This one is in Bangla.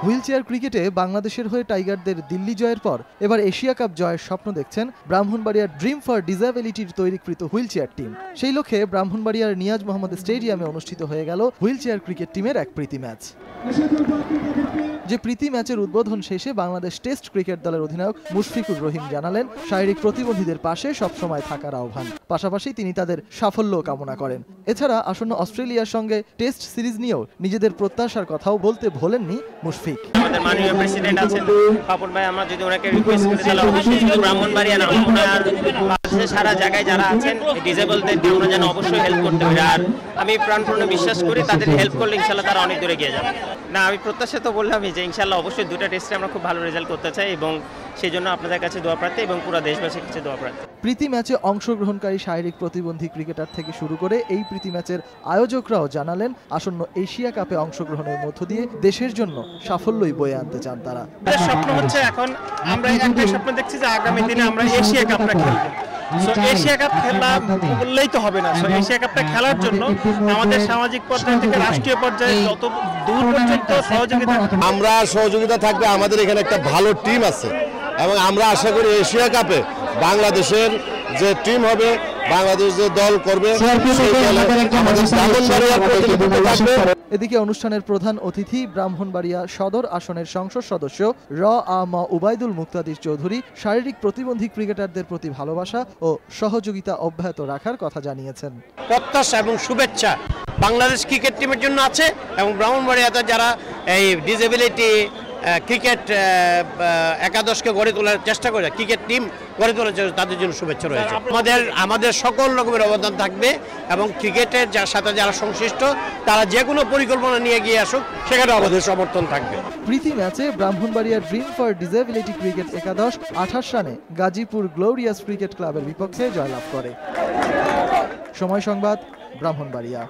হুইলচেয়ার ক্রিকেটে বাংলাদেশের হয়ে টাইগারদের দিল্লি জয়ের পর এবার এশিয়া কাপ জয়ের স্বপ্ন দেখছেন ব্রাহ্মণবাড়িয়ার ড্রিম ফর ডিসএবিলিটির তৈরিকৃত হুইলচেয়ার টিম। সেই লক্ষ্যে ব্রাহ্মণবাড়িয়ার নিয়াজ মোহাম্মদ স্টেডিয়ামে অনুষ্ঠিত হয়ে গেল হুইলচেয়ার ক্রিকেট টিমের এক প্রীতি ম্যাচ। যে প্রীতি ম্যাচের উদ্বোধন শেষে বাংলাদেশ টেস্ট ক্রিকেট দলের অধিনায়ক মুশফিকুর রহিম জানালেন শারীরিক প্রতিবন্ধীদের পাশে সবসময় থাকার আহ্বান। পাশাপাশি তিনি তাদের সাফল্য কামনা করেন। এছাড়া আসন্ন অস্ট্রেলিয়ার সঙ্গে টেস্ট সিরিজ নিয়েও নিজেদের প্রত্যাশার কথাও বলতে ভোলেননি মুশফিক। আমাদের মাননীয় প্রেসিডেন্ট আছেন পাপন ভাই, আমরা যদি ওনাকে রিকোয়েস্ট করি তাহলে অবশ্যই শুধু ব্রাহ্মণবাড়িয়া না, আর বাংলাদেশের সারা জায়গায় যারা আছেন ডিসেবলদের আমরা যেন অবশ্যই হেল্প করতে পারি। আর আমি প্রাণপূর্ণ বিশ্বাস করি তাদের হেল্প করলে ইনশাল্লাহ তারা অনেক দূরে গিয়ে যাবে। না, আমি প্রত্যাশা তো বললামই যে ইনশাল্লাহ অবশ্যই দুটো টেস্টে আমরা খুব ভালো রেজাল্ট করতে চাই এবং সেই জন্য আপনাদের কাছে দোয়া প্রার্থী এবং পুরো দেশবাসীর কাছে দোয়া প্রার্থী। প্রীতি ম্যাচে অংশগ্রহণকারী শারীরিক প্রতিবন্ধী ক্রিকেটার থেকে শুরু করে এই প্রীতি ম্যাচের আয়োজকরাও জানালেন আসন্ন এশিয়া কাপে অংশগ্রহণের মধ্য দিয়ে দেশের জন্য সাফল্যই বয়ে আনতে চান তারা। স্বপ্ন হচ্ছে এখন আমরা একটা স্বপ্ন দেখছি যে আগামী দিনে আমরা এশিয়া কাপটা খেলবো। এশিয়া কাপ খেলা বললেই তো হবে না। এশিয়া কাপটা খেলার জন্য আমাদের সামাজিক পর্যায় থেকে রাষ্ট্রীয় পর্যায়ে যত দূর পর্যন্ত সহযোগিতা থাকবে। আমাদের এখানে একটা ভালো টিম আছে এবং আমরা আশা করি এশিয়া কাপে বাংলাদেশের যে টিম হবে, বাংলাদেশ যে দল করবে, এদিকে অনুষ্ঠানের প্রধান অতিথি ব্রাহ্মণবাড়িয়া সদর আসনের সংসদ সদস্য উবাইদুল মুক্তাদির চৌধুরী শারীরিক প্রতিবন্ধী ক্রিকেটারদের প্রতি ভালোবাসা ও সহযোগিতা অব্যাহত রাখার কথা জানিয়েছেন। প্রত্যাশা এবং শুভেচ্ছা বাংলাদেশ ক্রিকেট টিমের জন্য আছে এবং ব্রাহ্মণবাড়িয়াতে যারা এই ডিসেবিলিটি ক্রিকেট একাদশকে গড়ে তোলার চেষ্টা করে, ক্রিকেট টিম গড়ে তোলার তাদের জন্য শুভেচ্ছা রয়েছে। আমাদের সকল রকমের অবদান থাকবে এবং ক্রিকেটের সাথে যারা সংশ্লিষ্ট তারা যে কোনো পরিকল্পনা নিয়ে গিয়ে আসুক, সেখানে আমাদের সমর্থন থাকবে। প্রীতি ম্যাচে ব্রাহ্মণবাড়িয়ার ড্রিম ফর ডিসএবিলিটি ক্রিকেট একাদশ 28 রানে গাজীপুর গ্লোরিয়াস ক্রিকেট ক্লাবের বিপক্ষে জয়লাভ করে। সময় সংবাদ, ব্রাহ্মণবাড়িয়া।